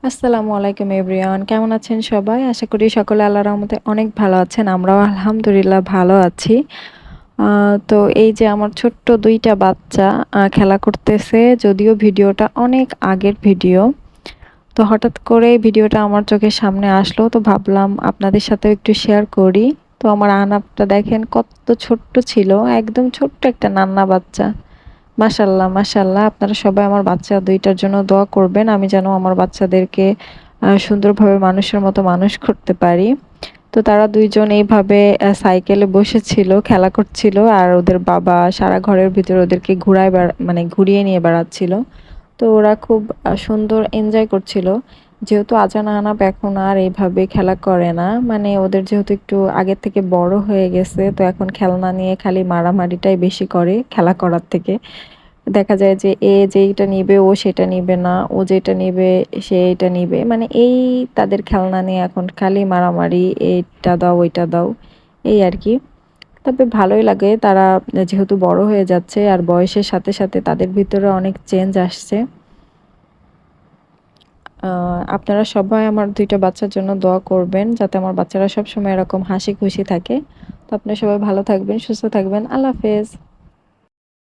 আসসালামু আলাইকুম এভরিওয়ান, কেমন আছেন সবাই? আশা করি সকলে আল্লাহর রহমতে অনেক ভালো আছেন। আমরাও আলহামদুলিল্লাহ ভালো আছি। তো এই যে আমার ছোট্ট ২ টা বাচ্চা খেলা করতেছে। যদিও ভিডিওটা অনেক আগের ভিডিও। তো হঠাৎ করে ভিডিওটা আমার চোখের সামনে আসলো, তো ভাবলাম আপনাদের সাথেও একটু শেয়ার করি। তো আমার আহনাফটা দেখেন কত ছোট্ট ছিল, একদম ছোট্ট একটা নান্না বাচ্চা। মাশাআল্লাহ, মাশাআল্লাহ। আপনারা সবাই আমার বাচ্চা ২ টার জন্য দোয়া করবেন। আমি যেন আমার বাচ্চাদেরকে সুন্দরভাবে মানুষের মতো মানুষ করতে পারি। তো তারা ২ জন এইভাবে সাইকেলে বসেছিল, খেলা করছিল আর ওদের বাবা সারা ঘরের ভিতরে ওদেরকে মানে ঘুরিয়ে নিয়ে বেড়াচ্ছিল। তো ওরা খুব সুন্দর এনজয় করছিল। যেহেতু আজান আহনাফ এখন আর এইভাবে খেলা করে না। মানে ওদের যেহেতু একটু আগের থেকে বড় হয়ে গেছে, তো এখন খেলনা নিয়ে খালি মারামারিটাই বেশি করে খেলা করার থেকে। দেখা যায় যে যেইটা নিবে ও সেটা নিবে না, ও যেটা নিবে সে এইটা নিবে। মানে এই তাদের খেলনা নিয়ে এখন খালি মারামারি, এইটা দাও ওইটা দাও, এই আরকি। তবে ভালোই লাগে তারা যেহেতু বড় হয়ে যাচ্ছে আর বয়সের সাথে সাথে তাদের ভিতরে অনেক চেঞ্জ আসছে। আপনারা সবাই আমার ২ টা বাচ্চার জন্য দোয়া করবেন যাতে আমার বাচ্চারা সবসময় এরকম হাসি খুশি থাকে। তো আপনারা সবাই ভালো থাকবেন, সুস্থ থাকবেন। আল্লাহ হাফেজ।